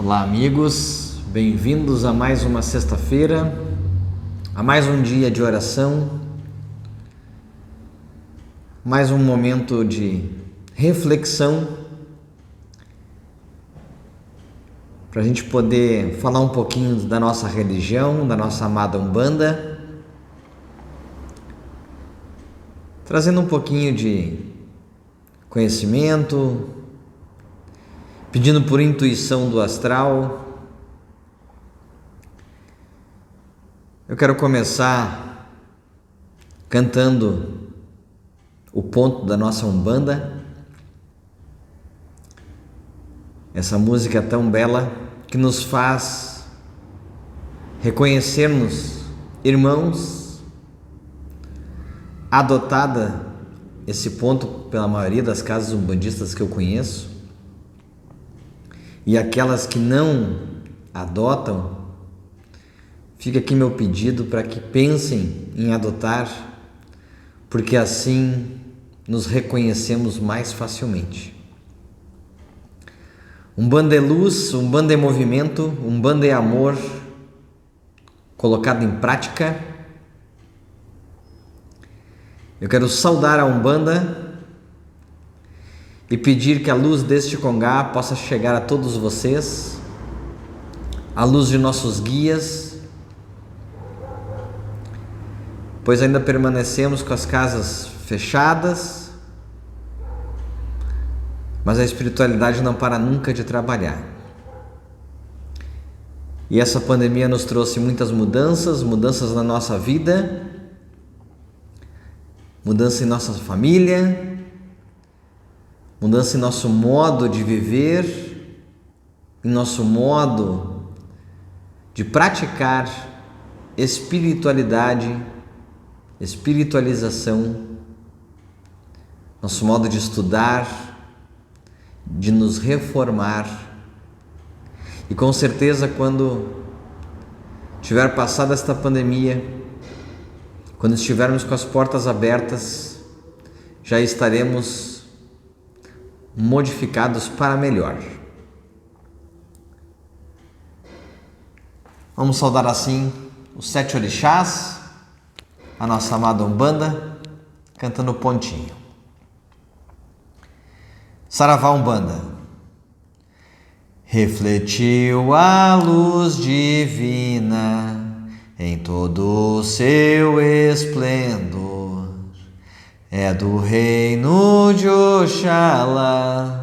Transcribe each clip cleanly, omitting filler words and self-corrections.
Olá, amigos, bem-vindos a mais uma sexta-feira, a mais um dia de oração, mais um momento de reflexão para a gente poder falar um pouquinho da nossa religião, da nossa amada Umbanda, trazendo um pouquinho de conhecimento, pedindo por intuição do astral. Eu quero começar cantando o ponto da nossa Umbanda, essa música tão bela que nos faz reconhecermos irmãos, adotada esse ponto pela maioria das casas umbandistas que eu conheço, e aquelas que não adotam, fica aqui meu pedido para que pensem em adotar, porque assim nos reconhecemos mais facilmente. Umbanda é luz, Umbanda é movimento, Umbanda é amor colocado em prática. Eu quero saudar a Umbanda e pedir que a luz deste congá possa chegar a todos vocês, a luz de nossos guias, pois ainda permanecemos com as casas fechadas, mas a espiritualidade não para nunca de trabalhar. E essa pandemia nos trouxe muitas mudanças na nossa vida, mudança em nossa família, mudança em nosso modo de viver, em nosso modo de praticar espiritualidade, espiritualização, nosso modo de estudar, de nos reformar. E com certeza, quando tiver passado esta pandemia, quando estivermos com as portas abertas, já estaremos modificados para melhor. Vamos saudar assim os 7 orixás, a nossa amada Umbanda, cantando o pontinho. Saravá Umbanda. Refletiu a luz divina em todo o seu esplendor. É do reino de Oxalá,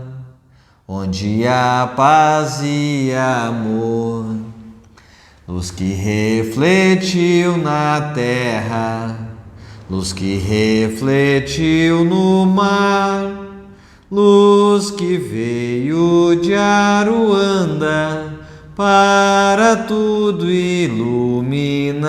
onde há paz e amor. Luz que refletiu na terra, luz que refletiu no mar, luz que veio de Aruanda para tudo iluminar.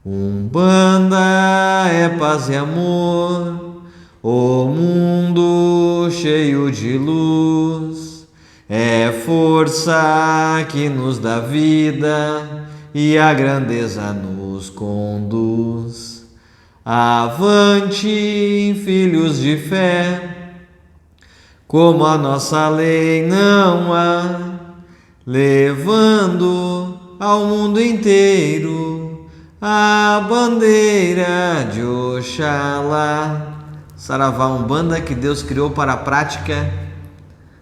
Umbanda é paz e amor, o mundo cheio de luz, é força que nos dá vida e a grandeza nos conduz. Avante, filhos de fé, como a nossa lei não há, levando ao mundo inteiro a bandeira de Oxalá. Saravá Umbanda, que Deus criou para a prática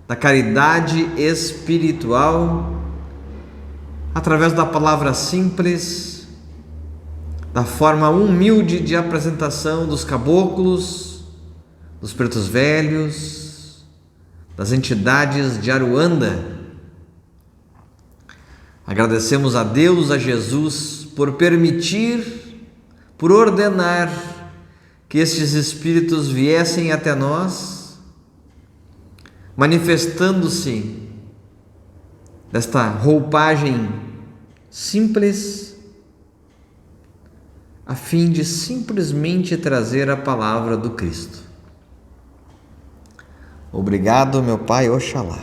da caridade espiritual, através da palavra simples, da forma humilde de apresentação dos caboclos, dos pretos velhos, das entidades de Aruanda. Agradecemos a Deus, a Jesus, por permitir, por ordenar que estes espíritos viessem até nós, manifestando-se desta roupagem simples, a fim de simplesmente trazer a palavra do Cristo. Obrigado, meu Pai Oxalá.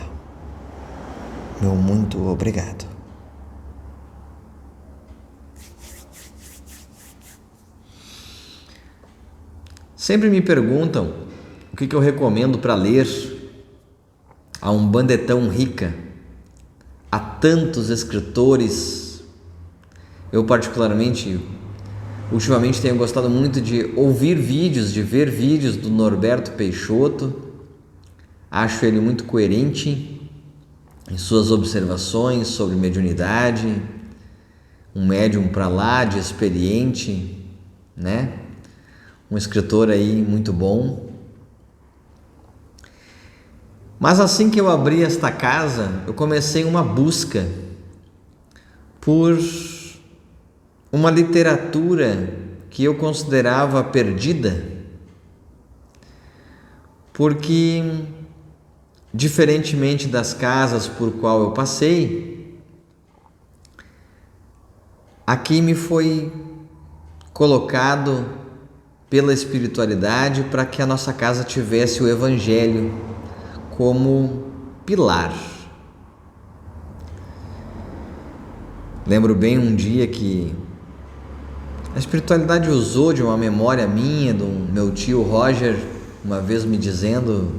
Meu muito obrigado. Sempre me perguntam o que eu recomendo para ler. A Umbanda é tão rica a tantos escritores. Eu particularmente, ultimamente tenho gostado muito de ouvir vídeos, de ver vídeos do Norberto Peixoto. Acho ele muito coerente em suas observações sobre mediunidade, um médium para lá de experiente, né? Um escritor aí muito bom. Mas assim que eu abri esta casa, eu comecei uma busca por uma literatura que eu considerava perdida, porque, diferentemente das casas por qual eu passei, aqui me foi colocado pela espiritualidade para que a nossa casa tivesse o Evangelho como pilar. Lembro bem um dia que a espiritualidade usou de uma memória minha, do meu tio Roger, uma vez me dizendo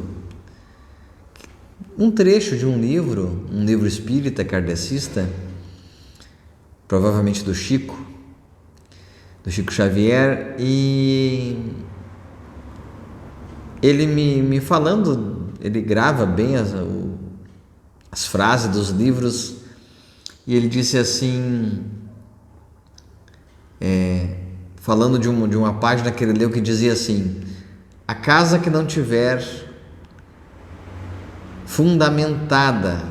um trecho de um livro espírita kardecista, provavelmente do Chico Xavier, e ele me falando, ele grava bem as frases dos livros, e ele disse assim, falando de uma página que ele leu, que dizia assim: a casa que não tiver fundamentada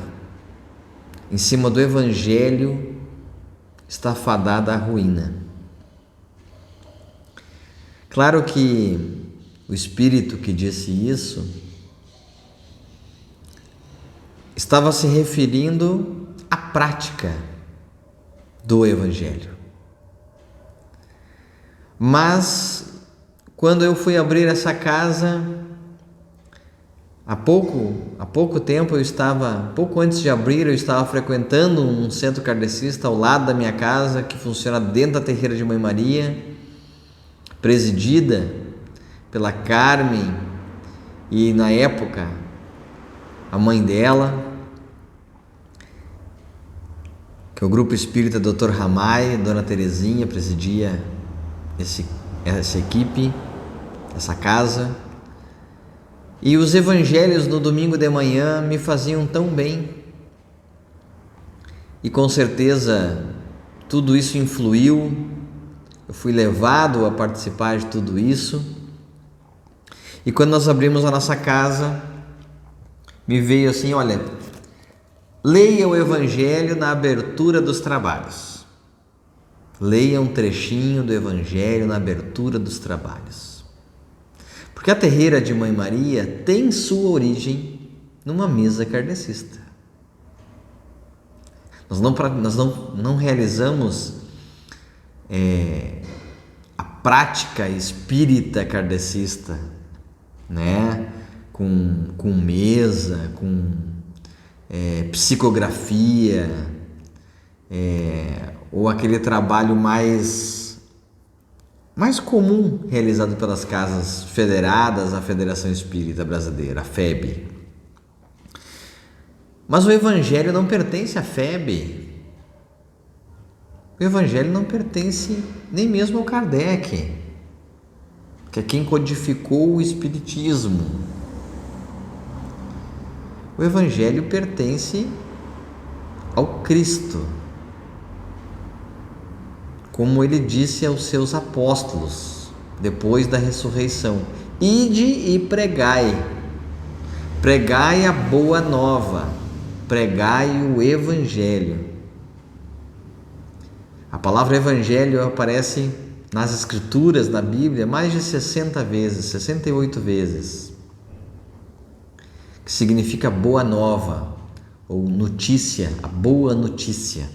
em cima do Evangelho está fadada à ruína. Claro que o espírito que disse isso estava se referindo à prática do Evangelho. Mas quando eu fui abrir essa casa, há pouco tempo pouco antes de abrir, eu estava frequentando um centro kardecista ao lado da minha casa, que funciona dentro da terreira de Mãe Maria, presidida pela Carmen e, na época, a mãe dela, que é o grupo espírita Dr. Ramay, Dona Terezinha presidia essa equipe, essa casa. E os evangelhos no domingo de manhã me faziam tão bem. E com certeza tudo isso influiu. Eu fui levado a participar de tudo isso. E quando nós abrimos a nossa casa, me veio assim: olha, leia o Evangelho na abertura dos trabalhos. Leia um trechinho do Evangelho na abertura dos trabalhos. Porque a terreira de Mãe Maria tem sua origem numa mesa kardecista. Nós não realizamos a prática espírita kardecista, né? Com mesa, com psicografia, ou aquele trabalho mais comum realizado pelas casas federadas à Federação Espírita Brasileira, a FEB. Mas o Evangelho não pertence à FEB. O Evangelho não pertence nem mesmo ao Kardec, que é quem codificou o Espiritismo. O Evangelho pertence ao Cristo, como ele disse aos seus apóstolos depois da ressurreição: ide e pregai, pregai a boa nova, pregai o Evangelho. A palavra Evangelho aparece nas Escrituras, na Bíblia, mais de 60 vezes, 68 vezes, que significa boa nova, ou notícia, a boa notícia.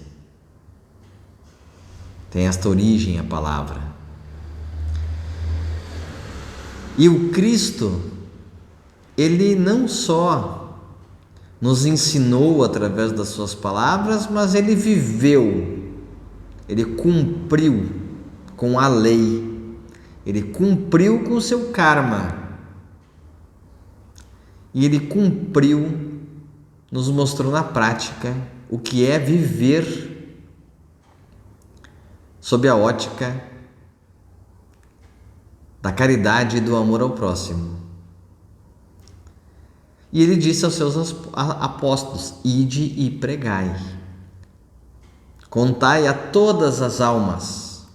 Tem esta origem a palavra. E o Cristo, ele não só nos ensinou através das suas palavras, mas ele viveu, ele cumpriu com a lei, ele cumpriu com o seu karma, e ele cumpriu, nos mostrou na prática o que é viver sob a ótica da caridade e do amor ao próximo. E ele disse aos seus apóstolos: ide e pregai, contai a todas as almas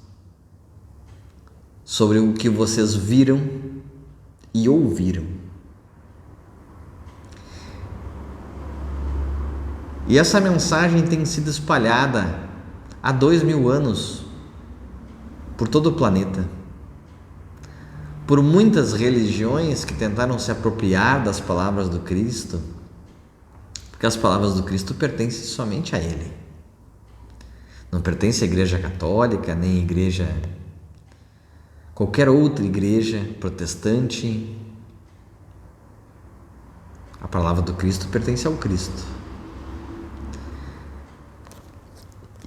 sobre o que vocês viram e ouviram. E essa mensagem tem sido espalhada há 2000 anos por todo o planeta, por muitas religiões que tentaram se apropriar das palavras do Cristo, porque as palavras do Cristo pertencem somente a Ele. Não pertence à Igreja Católica, nem à igreja, qualquer outra igreja protestante. A palavra do Cristo pertence ao Cristo.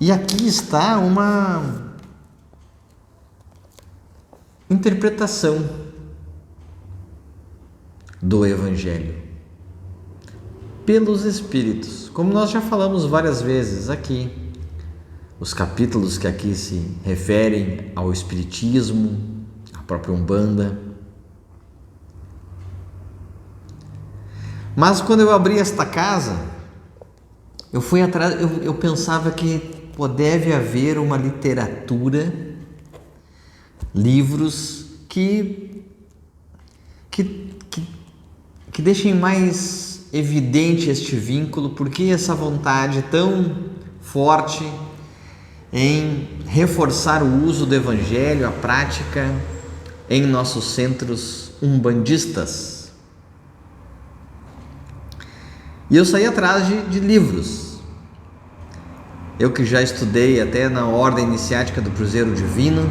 E aqui está uma interpretação do Evangelho pelos Espíritos, como nós já falamos várias vezes aqui. Os capítulos que aqui se referem ao Espiritismo, à própria Umbanda. Mas quando eu abri esta casa, eu fui atrás, eu pensava que deve haver uma literatura, livros que deixem mais evidente este vínculo, porque essa vontade tão forte em reforçar o uso do Evangelho, a prática em nossos centros umbandistas. E eu saí atrás de livros. Eu que já estudei até na Ordem Iniciática do Cruzeiro Divino,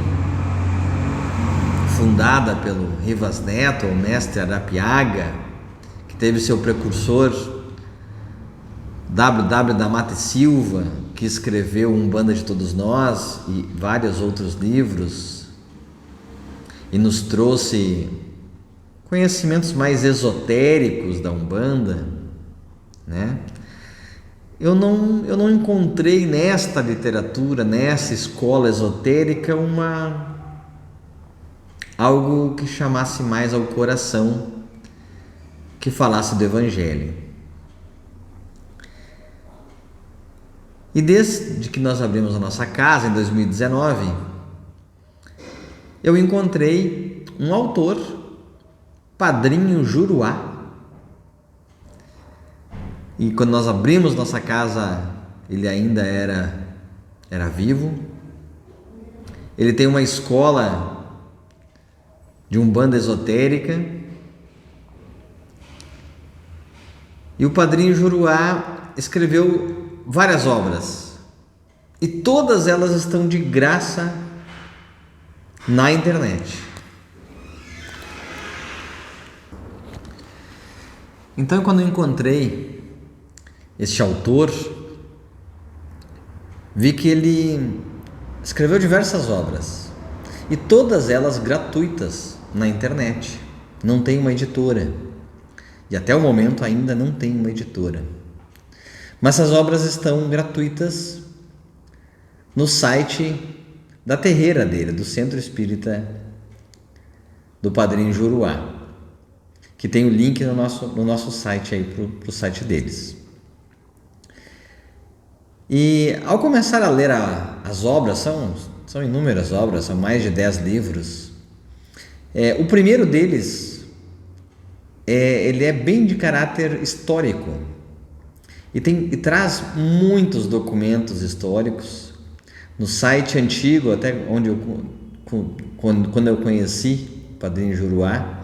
fundada pelo Rivas Neto, o mestre Arapiaga, que teve seu precursor W.W. da Mata e Silva, que escreveu Umbanda de Todos Nós e vários outros livros, e nos trouxe conhecimentos mais esotéricos da Umbanda, né? Eu não encontrei nesta literatura, nessa escola esotérica, algo que chamasse mais ao coração, que falasse do Evangelho. E desde que nós abrimos a nossa casa, em 2019, eu encontrei um autor, Padrinho Juruá. E quando nós abrimos nossa casa, ele ainda era vivo. Ele tem uma escola de Umbanda esotérica. E o Padrinho Juruá escreveu várias obras. E todas elas estão de graça na internet. Então, quando eu encontrei este autor, vi que ele escreveu diversas obras, e todas elas gratuitas na internet. Não tem uma editora, e até o momento ainda não tem uma editora. Mas essas obras estão gratuitas no site da terreira dele, do Centro Espírita do Padrinho Juruá, que tem o link no nosso site aí, pro site deles. E ao começar a ler as obras, são inúmeras obras, são mais de 10 livros. O primeiro deles, ele é bem de caráter histórico e traz muitos documentos históricos. No site antigo, até onde quando eu conheci o Padrinho Juruá,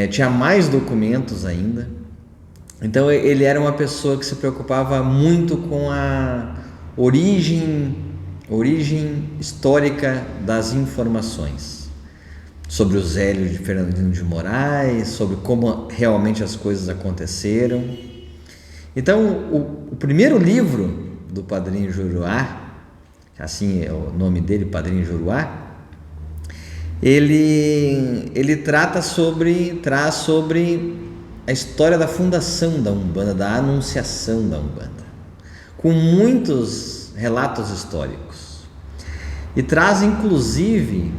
tinha mais documentos ainda. Então ele era uma pessoa que se preocupava muito com a origem histórica das informações, sobre o Zélio de Fernandino de Moraes, sobre como realmente as coisas aconteceram. Então o primeiro livro do Padrinho Juruá, assim é o nome dele, Padrinho Juruá, ele traz sobre a história da fundação da Umbanda, da anunciação da Umbanda. com muitos relatos históricos e traz inclusive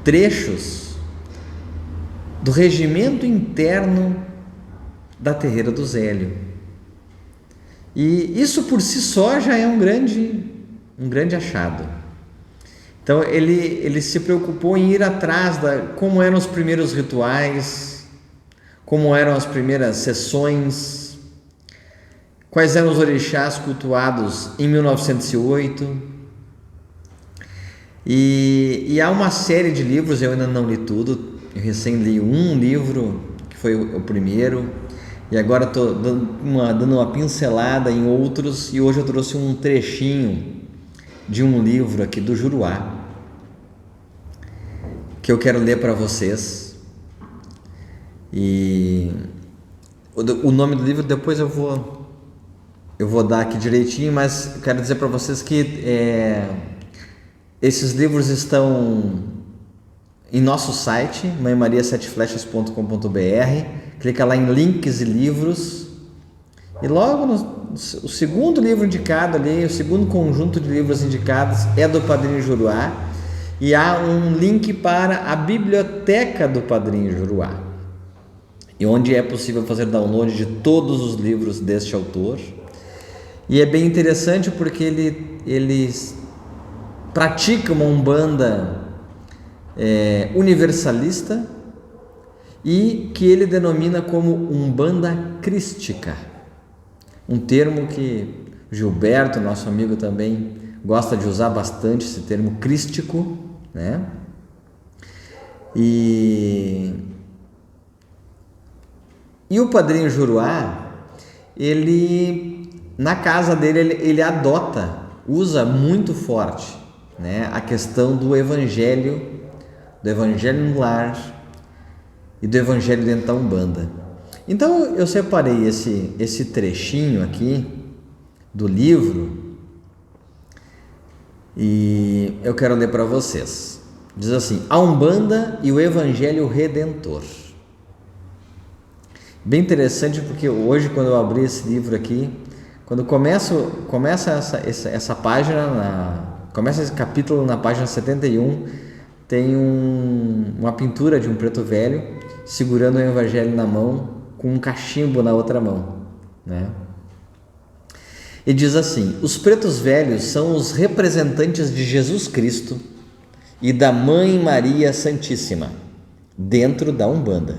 trechos do regimento interno da Terreira do Zélio. E isso por si só já é um grande achado. Então ele se preocupou em ir atrás como eram os primeiros rituais, como eram as primeiras sessões, quais eram os orixás cultuados em 1908. E há uma série de livros, eu ainda não li tudo, eu recém li um livro, que foi o primeiro, e agora estou dando uma pincelada em outros, e hoje eu trouxe um trechinho de um livro aqui do Juruá, que eu quero ler para vocês. E o nome do livro depois eu vou dar aqui direitinho, mas eu quero dizer para vocês que esses livros estão em nosso site, mãemariaseteflechas.com.br. Clica lá em links e livros, e logo o segundo livro indicado ali, o segundo conjunto de livros indicados é do Padrinho Juruá, e há um link para a biblioteca do Padrinho Juruá, e onde é possível fazer download de todos os livros deste autor. E é bem interessante porque ele pratica uma umbanda universalista, e que ele denomina como umbanda crística, um termo que Gilberto, nosso amigo, também gosta de usar bastante, esse termo crístico, né? E o Padrinho Juruá, ele na casa dele ele usa muito forte, né, a questão do evangelho no lar e do evangelho dentro da Umbanda. Então eu separei esse trechinho aqui do livro e eu quero ler para vocês. Diz assim: a Umbanda e o Evangelho Redentor. Bem interessante, porque hoje, quando eu abri esse livro aqui, quando começa essa página, começa esse capítulo na página 71, tem uma pintura de um preto velho segurando o evangelho na mão, com um cachimbo na outra mão, né? E diz assim: os pretos velhos são os representantes de Jesus Cristo e da Mãe Maria Santíssima dentro da Umbanda.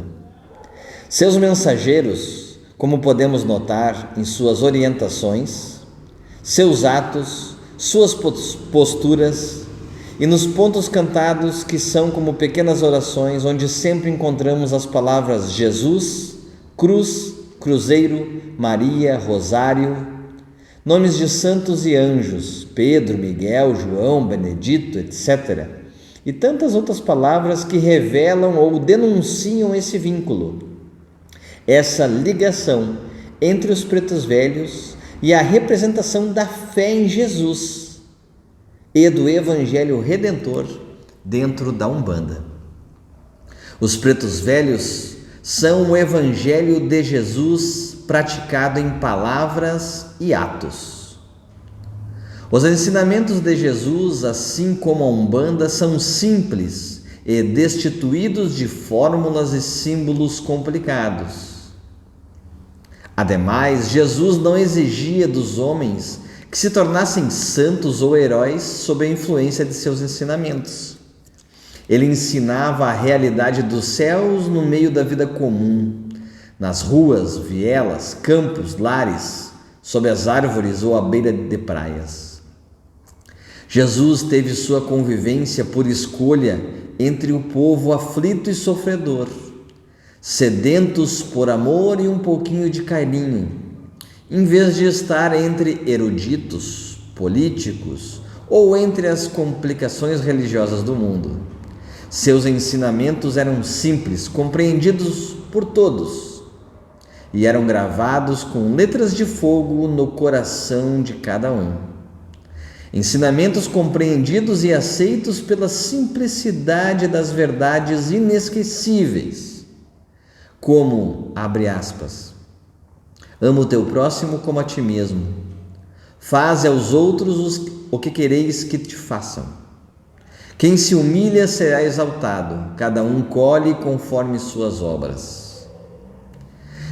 Seus mensageiros, como podemos notar em suas orientações, seus atos, suas posturas e nos pontos cantados, que são como pequenas orações onde sempre encontramos as palavras Jesus, cruz, cruzeiro, Maria, rosário, nomes de santos e anjos, Pedro, Miguel, João, Benedito, etc. E tantas outras palavras que revelam ou denunciam esse vínculo, essa ligação entre os pretos velhos e a representação da fé em Jesus e do Evangelho Redentor dentro da Umbanda. Os pretos velhos são o Evangelho de Jesus praticado em palavras e atos. Os ensinamentos de Jesus, assim como a Umbanda, são simples e destituídos de fórmulas e símbolos complicados. Ademais, Jesus não exigia dos homens que se tornassem santos ou heróis sob a influência de seus ensinamentos. Ele ensinava a realidade dos céus no meio da vida comum, nas ruas, vielas, campos, lares, sob as árvores ou à beira de praias. Jesus teve sua convivência por escolha entre o povo aflito e sofredor, sedentos por amor e um pouquinho de carinho, em vez de estar entre eruditos, políticos ou entre as complicações religiosas do mundo. Seus ensinamentos eram simples, compreendidos por todos, e eram gravados com letras de fogo no coração de cada um. Ensinamentos compreendidos e aceitos pela simplicidade das verdades inesquecíveis, como, abre aspas, ama o teu próximo como a ti mesmo, Faze aos outros o que quereis que te façam. Quem se humilha será exaltado, cada um colhe conforme suas obras.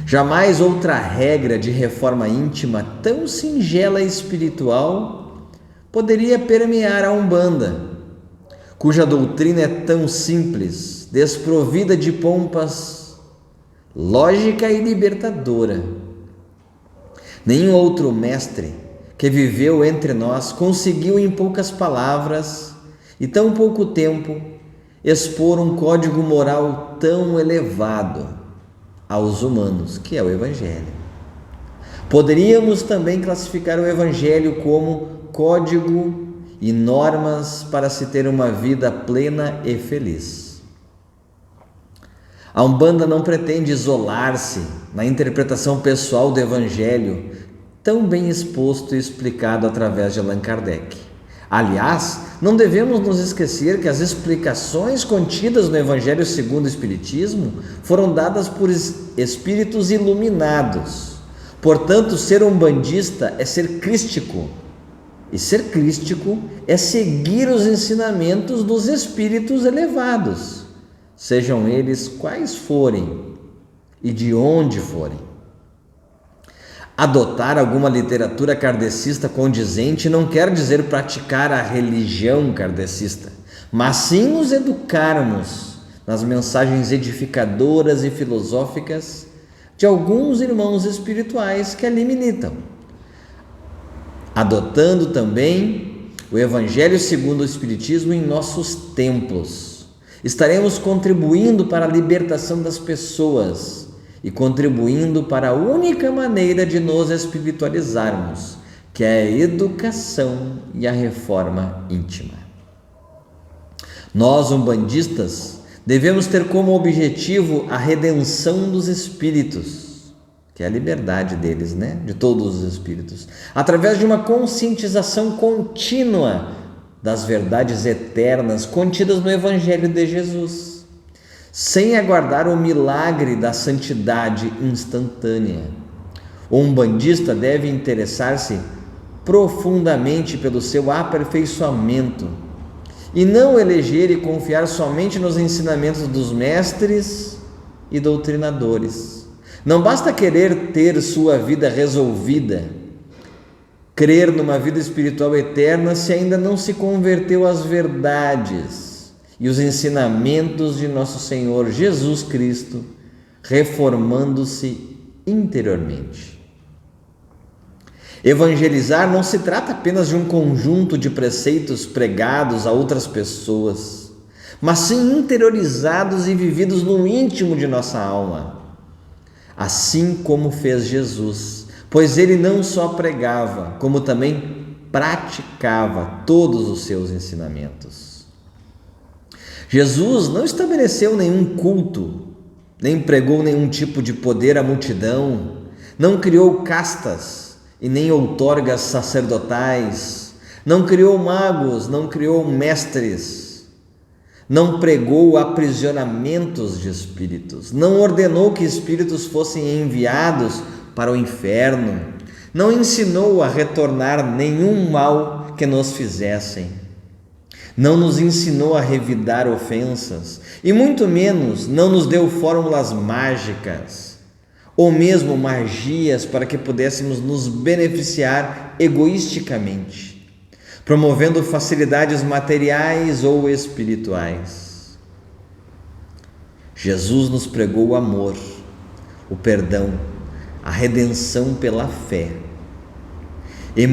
Jamais outra regra de reforma íntima tão singela e espiritual poderia permear a Umbanda, cuja doutrina é tão simples, desprovida de pompas, lógica e libertadora. Nenhum outro mestre que viveu entre nós conseguiu em poucas palavras e tão pouco tempo expor um código moral tão elevado aos humanos, que é o Evangelho. Poderíamos também classificar o Evangelho como código e normas para se ter uma vida plena e feliz. A Umbanda não pretende isolar-se na interpretação pessoal do Evangelho, tão bem exposto e explicado através de Allan Kardec. Aliás, não devemos nos esquecer que as explicações contidas no Evangelho segundo o Espiritismo foram dadas por espíritos iluminados. Portanto, ser umbandista é ser crístico, e ser crístico é seguir os ensinamentos dos espíritos elevados, sejam eles quais forem e de onde forem. Adotar alguma literatura kardecista condizente não quer dizer praticar a religião kardecista, mas sim nos educarmos nas mensagens edificadoras e filosóficas de alguns irmãos espirituais que ali militam. Adotando também o Evangelho segundo o Espiritismo em nossos templos, estaremos contribuindo para a libertação das pessoas e contribuindo para a única maneira de nos espiritualizarmos, que é a educação e a reforma íntima. Nós, umbandistas, devemos ter como objetivo a redenção dos espíritos, que é a liberdade deles, de todos os espíritos, através de uma conscientização contínua das verdades eternas contidas no Evangelho de Jesus, sem aguardar o milagre da santidade instantânea. O umbandista deve interessar-se profundamente pelo seu aperfeiçoamento e não eleger e confiar somente nos ensinamentos dos mestres e doutrinadores. Não basta querer ter sua vida resolvida, crer numa vida espiritual eterna se ainda não se converteu às verdades e os ensinamentos de nosso Senhor Jesus Cristo, reformando-se interiormente. Evangelizar não se trata apenas de um conjunto de preceitos pregados a outras pessoas, mas sim interiorizados e vividos no íntimo de nossa alma, assim como fez Jesus, pois ele não só pregava, como também praticava todos os seus ensinamentos. Jesus não estabeleceu nenhum culto, nem pregou nenhum tipo de poder à multidão, não criou castas e nem outorgas sacerdotais, não criou magos, não criou mestres, não pregou aprisionamentos de espíritos, não ordenou que espíritos fossem enviados para o inferno, não ensinou a retornar nenhum mal que nos fizessem, não nos ensinou a revidar ofensas e muito menos não nos deu fórmulas mágicas ou mesmo magias para que pudéssemos nos beneficiar egoisticamente, promovendo facilidades materiais ou espirituais. Jesus nos pregou o amor, o perdão, a redenção pela fé. E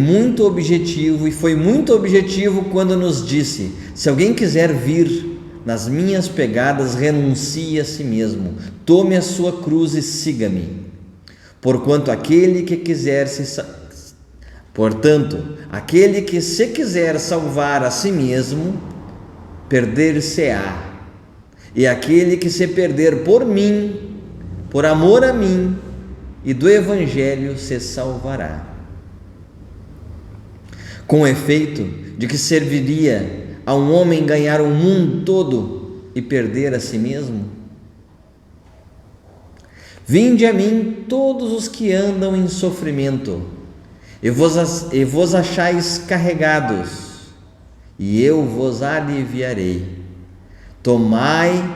foi muito objetivo quando nos disse: se alguém quiser vir nas minhas pegadas, renuncie a si mesmo, tome a sua cruz e siga-me. Portanto, aquele que se quiser salvar a si mesmo, perder-se-á, e aquele que se perder por mim, por amor a mim e do Evangelho, se salvará. Com efeito, de que serviria a um homem ganhar o mundo todo e perder a si mesmo? Vinde a mim todos os que andam em sofrimento, e vos achais carregados, e eu vos aliviarei. Tomai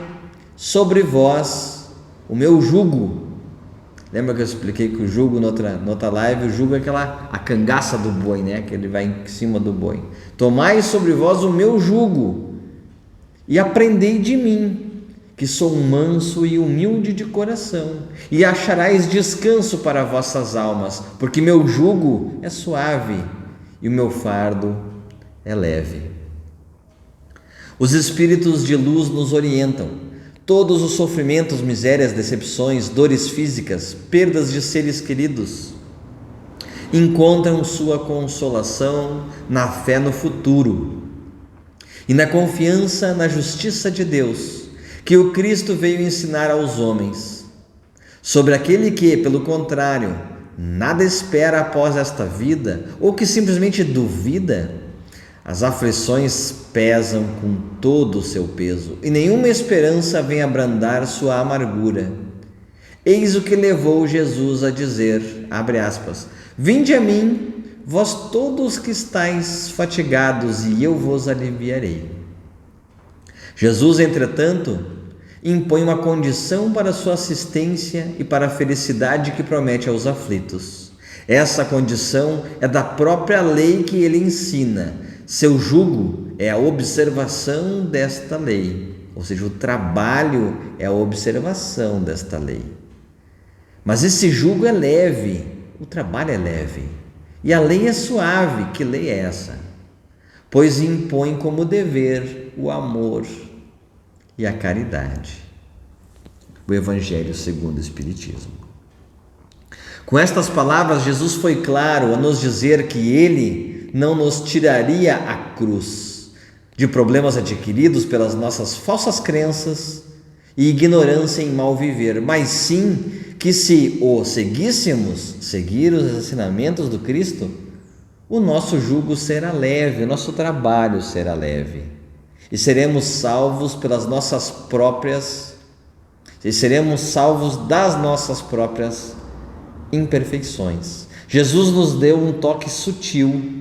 sobre vós o meu jugo. Lembra que eu expliquei que o jugo, noutra live, o jugo é a cangaça do boi, né? Que ele vai em cima do boi. Tomai sobre vós o meu jugo, e aprendei de mim, que sou manso e humilde de coração, e acharais descanso para vossas almas, porque meu jugo é suave e o meu fardo é leve. Os espíritos de luz nos orientam. Todos os sofrimentos, misérias, decepções, dores físicas, perdas de seres queridos, encontram sua consolação na fé no futuro e na confiança na justiça de Deus, que o Cristo veio ensinar aos homens. Sobre aquele que, pelo contrário, nada espera após esta vida, ou que simplesmente duvida, as aflições pesam com todo o seu peso, e nenhuma esperança vem abrandar sua amargura. Eis o que levou Jesus a dizer, abre aspas, vinde a mim, vós todos que estáis fatigados, e eu vos aliviarei. Jesus, entretanto, impõe uma condição para sua assistência e para a felicidade que promete aos aflitos. Essa condição é da própria lei que ele ensina. Seu jugo é a observação desta lei, ou seja, o trabalho é a observação desta lei. Mas esse jugo é leve, o trabalho é leve, e a lei é suave. Que lei é essa? Pois impõe como dever o amor e a caridade. O Evangelho segundo o Espiritismo. Com estas palavras, Jesus foi claro a nos dizer que Ele não nos tiraria a cruz de problemas adquiridos pelas nossas falsas crenças e ignorância em mal viver, mas sim que se o seguíssemos, seguir os ensinamentos do Cristo, o nosso jugo será leve, o nosso trabalho será leve, e seremos salvos das nossas próprias imperfeições. Jesus nos deu um toque sutil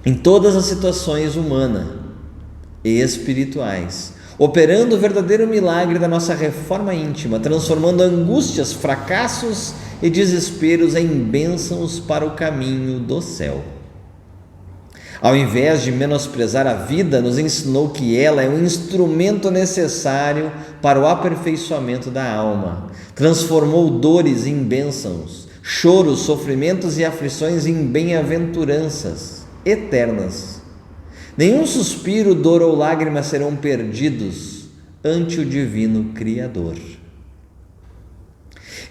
em todas as situações humanas e espirituais, operando o verdadeiro milagre da nossa reforma íntima, transformando angústias, fracassos e desesperos em bênçãos para o caminho do céu. Ao invés de menosprezar a vida, nos ensinou que ela é um instrumento necessário para o aperfeiçoamento da alma. Transformou dores em bênçãos, choros, sofrimentos e aflições em bem-aventuranças eternas. Nenhum suspiro, dor ou lágrima serão perdidos ante o divino Criador.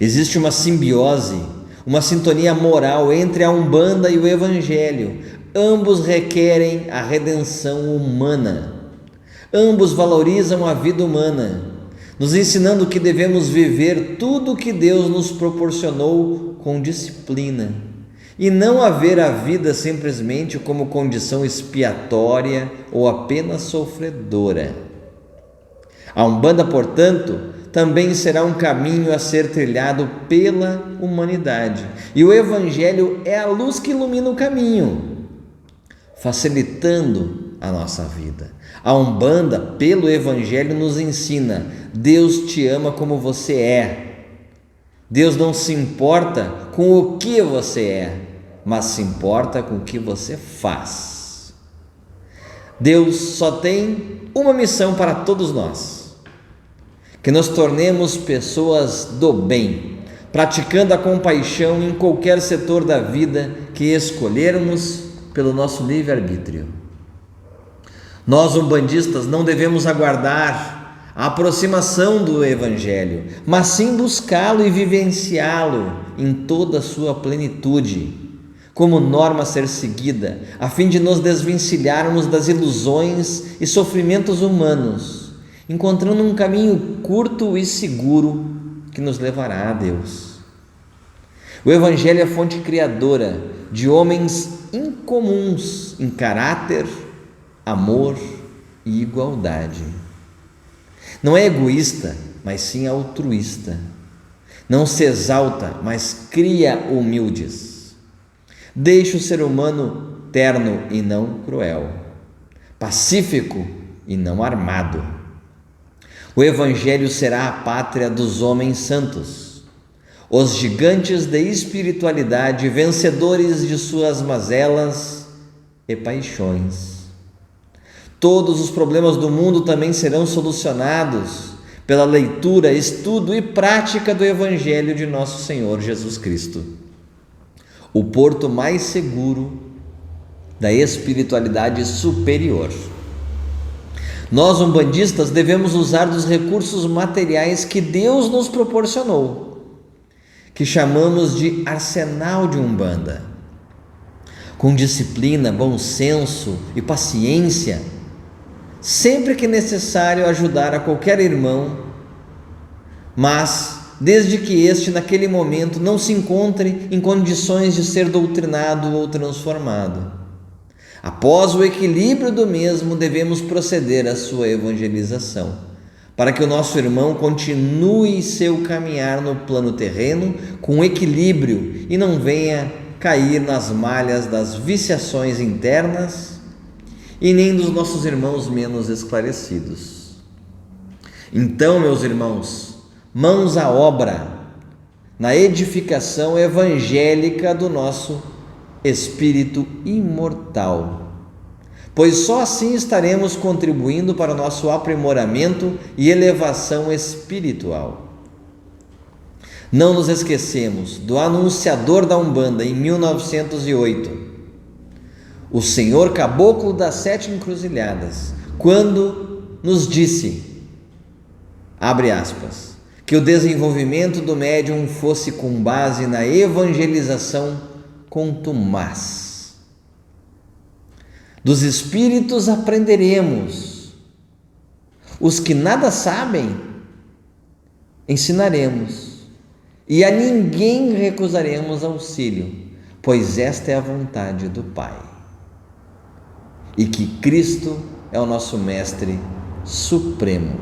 Existe uma simbiose, uma sintonia moral entre a Umbanda e o Evangelho. Ambos requerem a redenção humana. Ambos valorizam a vida humana, nos ensinando que devemos viver tudo o que Deus nos proporcionou com disciplina, e não a ver a vida simplesmente como condição expiatória ou apenas sofredora. A Umbanda, portanto, também será um caminho a ser trilhado pela humanidade, e o Evangelho é a luz que ilumina o caminho, facilitando a nossa vida. A Umbanda, pelo Evangelho, nos ensina: Deus te ama como você é. Deus não se importa com o que você é, mas se importa com o que você faz. Deus só tem uma missão para todos nós: que nos tornemos pessoas do bem, praticando a compaixão em qualquer setor da vida que escolhermos pelo nosso livre-arbítrio. Nós, umbandistas, não devemos aguardar a aproximação do Evangelho, mas sim buscá-lo e vivenciá-lo em toda a sua plenitude, como norma a ser seguida, a fim de nos desvencilharmos das ilusões e sofrimentos humanos, encontrando um caminho curto e seguro que nos levará a Deus. O Evangelho é a fonte criadora de homens incomuns em caráter, amor e igualdade. Não é egoísta, mas sim altruísta. Não se exalta, mas cria humildes. Deixe o ser humano terno e não cruel, pacífico e não armado. O Evangelho será a pátria dos homens santos, os gigantes de espiritualidade, vencedores de suas mazelas e paixões. Todos os problemas do mundo também serão solucionados pela leitura, estudo e prática do Evangelho de nosso Senhor Jesus Cristo, o porto mais seguro da espiritualidade superior. Nós, umbandistas, devemos usar dos recursos materiais que Deus nos proporcionou, que chamamos de arsenal de Umbanda. Com disciplina, bom senso e paciência, sempre que necessário ajudar a qualquer irmão, mas desde que este naquele momento não se encontre em condições de ser doutrinado ou transformado. Após o equilíbrio do mesmo, devemos proceder à sua evangelização, para que o nosso irmão continue seu caminhar no plano terreno com equilíbrio e não venha cair nas malhas das viciações internas e nem dos nossos irmãos menos esclarecidos. Então, meus irmãos, mãos à obra na edificação evangélica do nosso espírito imortal, pois só assim estaremos contribuindo para o nosso aprimoramento e elevação espiritual. Não nos esquecemos do anunciador da Umbanda em 1908, o senhor Caboclo das Sete Encruzilhadas, quando nos disse, abre aspas, que o desenvolvimento do médium fosse com base na evangelização contumaz. Dos espíritos aprenderemos, os que nada sabem, ensinaremos, e a ninguém recusaremos auxílio, pois esta é a vontade do Pai, e que Cristo é o nosso Mestre Supremo.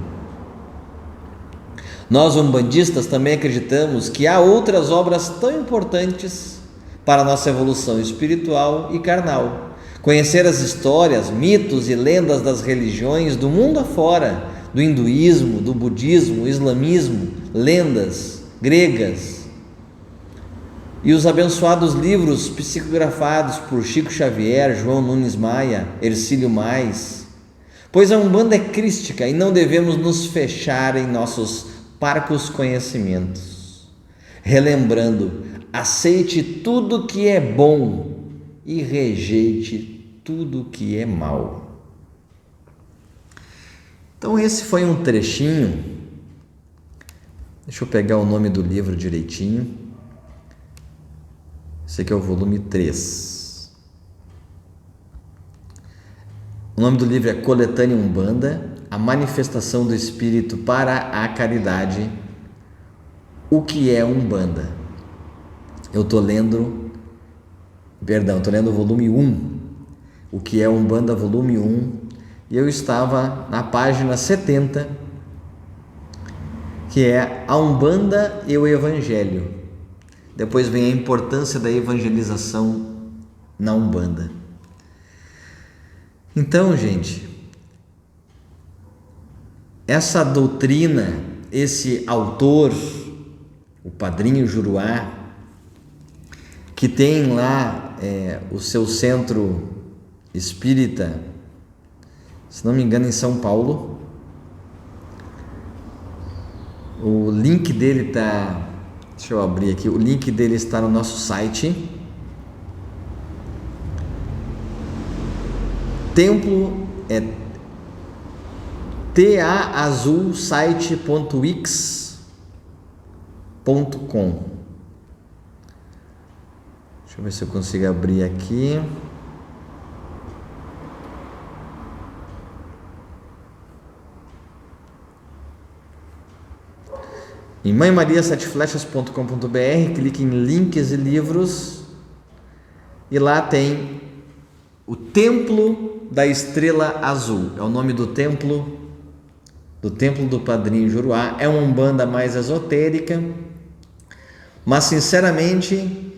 Nós, umbandistas, também acreditamos que há outras obras tão importantes para a nossa evolução espiritual e carnal. Conhecer as histórias, mitos e lendas das religiões do mundo afora, do hinduísmo, do budismo, islamismo, lendas gregas, e os abençoados livros psicografados por Chico Xavier, João Nunes Maia, Hercílio Mais, pois a Umbanda é crística e não devemos nos fechar em nossos parcos conhecimentos. Relembrando, aceite tudo que é bom e rejeite tudo que é mal. Então esse foi um trechinho. Deixa eu pegar o nome do livro direitinho. Esse aqui é o volume 3. O nome do livro é Coletânea Umbanda, a manifestação do Espírito para a caridade. O que é Umbanda? Eu estou lendo o volume 1, o que é Umbanda, volume 1, e eu estava na página 70, que é a Umbanda e o Evangelho. Depois vem a importância da evangelização na Umbanda. Então, gente, essa doutrina, esse autor, o Padrinho Juruá, que tem lá o seu centro espírita, se não me engano, em São Paulo. O link dele está, deixa eu abrir aqui, o link dele está no nosso site, templo é taazulsite.wix.com. Deixa eu ver se eu consigo abrir aqui. Em mãemariaseteflechas.com.br, clique em links e livros e lá tem o Templo da Estrela Azul. É o nome do templo do Padrinho Juruá. É uma umbanda mais esotérica, mas sinceramente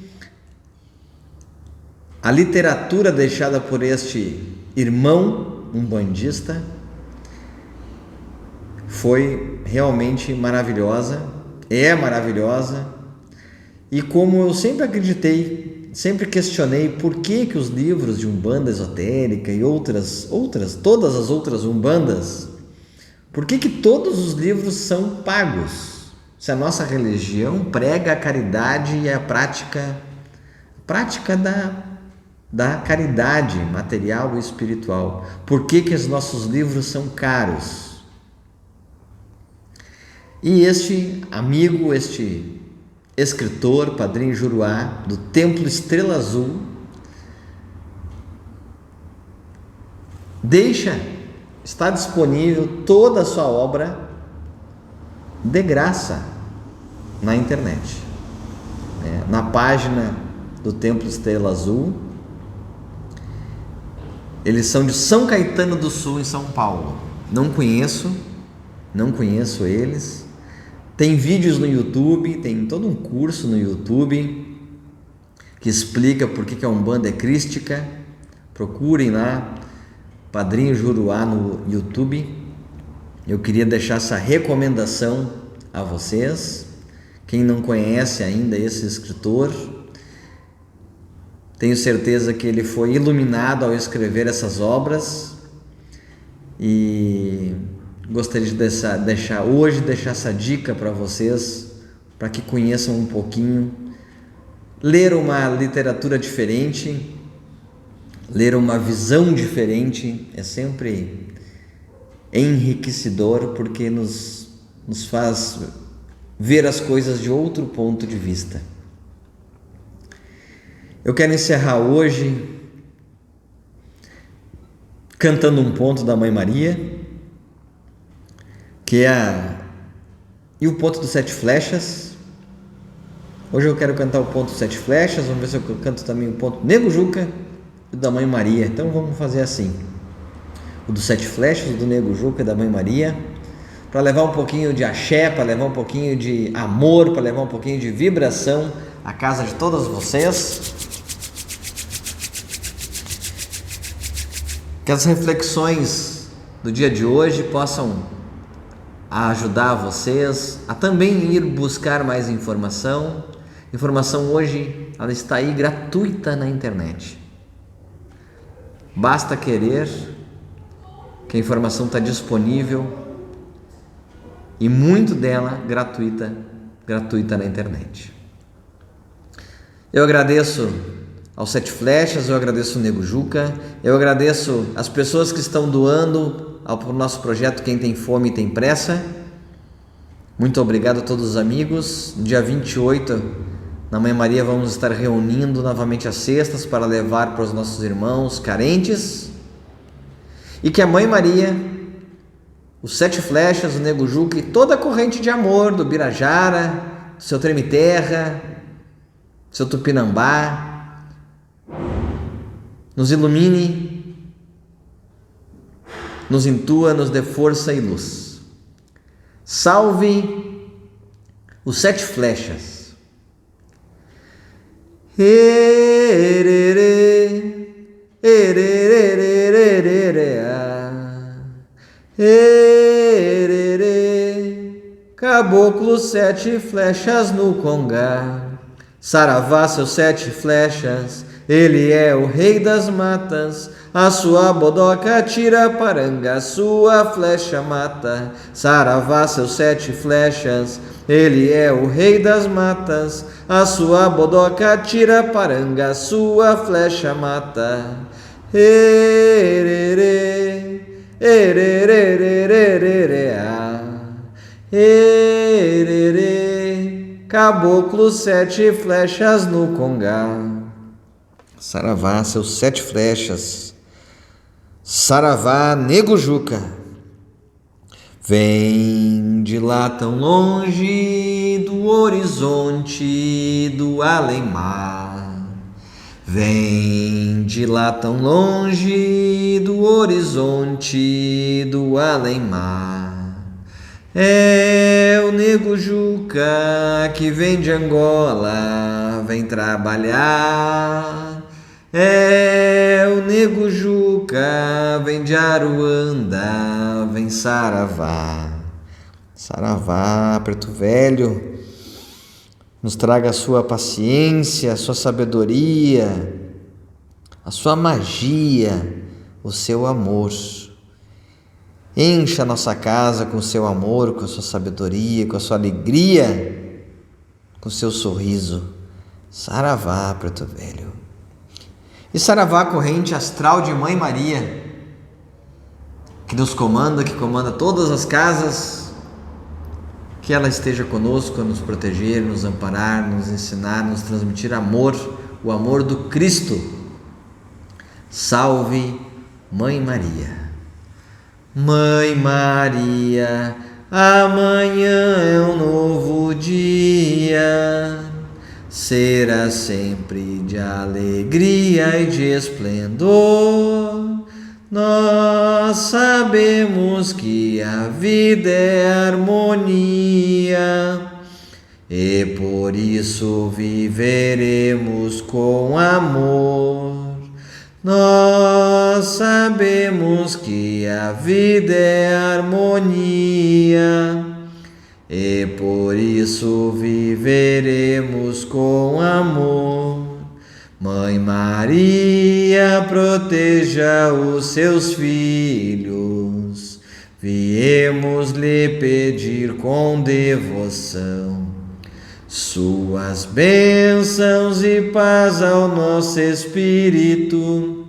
a literatura deixada por este irmão umbandista foi realmente maravilhosa, é maravilhosa, e como eu sempre acreditei, sempre questionei por que os livros de Umbanda esotérica e todas as outras Umbandas, por que todos os livros são pagos? Se a nossa religião prega a caridade e a prática da caridade material e espiritual, por que os nossos livros são caros? E este amigo, este escritor, Padrinho Juruá, do Templo Estrela Azul, está disponível toda a sua obra de graça na internet, na página do Templo Estrela Azul. Eles são de São Caetano do Sul, em São Paulo. Não conheço eles. Tem vídeos no YouTube, tem todo um curso no YouTube que explica por que a Umbanda é crística. Procurem lá, Padrinho Juruá no YouTube. Eu queria deixar essa recomendação a vocês. Quem não conhece ainda esse escritor, tenho certeza que ele foi iluminado ao escrever essas obras, e gostaria de deixar essa dica para vocês, para que conheçam um pouquinho, ler uma literatura diferente, ler uma visão diferente, é sempre enriquecedor, porque nos faz ver as coisas de outro ponto de vista. Eu quero encerrar hoje cantando um ponto da Mãe Maria, e o ponto dos 7 flechas. Hoje eu quero cantar o ponto dos 7 flechas, vamos ver se eu canto também o ponto Nego Juca e da Mãe Maria. Então vamos fazer assim: o dos 7 flechas, o do Nego Juca e da Mãe Maria, para levar um pouquinho de axé, para levar um pouquinho de amor, para levar um pouquinho de vibração à casa de todas vocês. Que as reflexões do dia de hoje possam ajudar vocês a também ir buscar mais informação. Informação hoje, ela está aí gratuita na internet. Basta querer, que a informação está disponível, e muito dela gratuita na internet. Eu agradeço aos 7 flechas, eu agradeço o Nego Juca, eu agradeço as pessoas que estão doando para o nosso projeto Quem Tem Fome Tem Pressa. Muito obrigado a todos os amigos. No dia 28, na Mãe Maria, vamos estar reunindo novamente as cestas para levar para os nossos irmãos carentes, e que a Mãe Maria, os 7 flechas, o Nego Juca e toda a corrente de amor do Birajara, do seu Treme Terra, do seu Tupinambá, nos ilumine, nos intua, nos dê força e luz. Salve os 7 flechas. Caboclo 7 flechas no congá. Saravá, seus 7 flechas, ele é o rei das matas. A sua bodoca tira paranga, sua flecha mata. Saravá, seus 7 flechas, ele é o rei das matas. A sua bodoca tira paranga, sua flecha mata. Ererê, ererê, ererê, caboclo 7 flechas no congá. Saravá, seus 7 flechas. Saravá, Nego Juca. Vem de lá tão longe, do horizonte do além-mar. Vem de lá tão longe, do horizonte do além-mar. É o Nego Juca que vem de Angola, vem trabalhar. É o nego Juca, vem de Aruanda, vem Saravá. Saravá, Preto Velho, nos traga a sua paciência, a sua sabedoria, a sua magia, o seu amor. Encha a nossa casa com o seu amor, com a sua sabedoria, com a sua alegria, com o seu sorriso. Saravá, Preto Velho. E saravá, corrente astral de Mãe Maria, que nos comanda, que comanda todas as casas, que ela esteja conosco a nos proteger, nos amparar, nos ensinar, nos transmitir amor, o amor do Cristo. Salve Mãe Maria. Mãe Maria, amanhã é um novo dia, será sempre de alegria e de esplendor. Nós sabemos que a vida é harmonia e por isso viveremos com amor. Nós sabemos que a vida é harmonia e por isso viveremos com amor. Mãe Maria, proteja os seus filhos, viemos lhe pedir com devoção suas bênçãos e paz ao nosso espírito,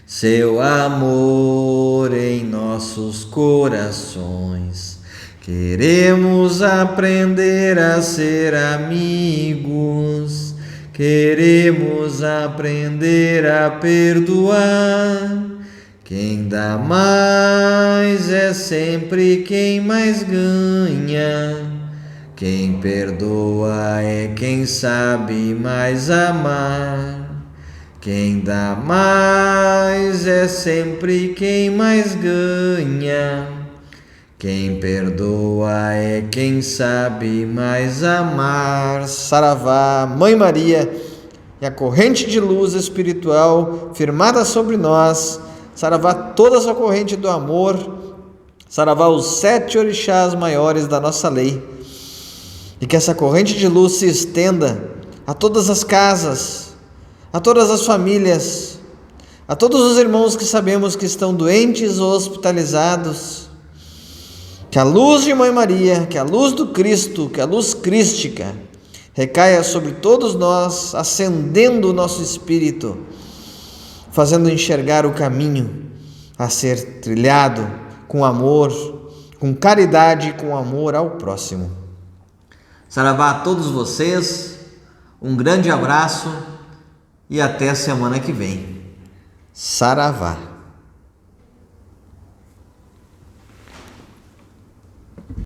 seu amor em nossos corações. Queremos aprender a ser amigos, queremos aprender a perdoar. Quem dá mais é sempre quem mais ganha. Quem perdoa é quem sabe mais amar. Quem dá mais é sempre quem mais ganha. Quem perdoa é quem sabe mais amar. Saravá, Mãe Maria, e a corrente de luz espiritual firmada sobre nós. Saravá, toda a sua corrente do amor. Saravá, os 7 orixás maiores da nossa lei. E que essa corrente de luz se estenda a todas as casas, a todas as famílias, a todos os irmãos que sabemos que estão doentes ou hospitalizados. Que a luz de Mãe Maria, que a luz do Cristo, que a luz crística recaia sobre todos nós, acendendo o nosso espírito, fazendo enxergar o caminho a ser trilhado com amor, com caridade e com amor ao próximo. Saravá a todos vocês, um grande abraço e até a semana que vem. Saravá.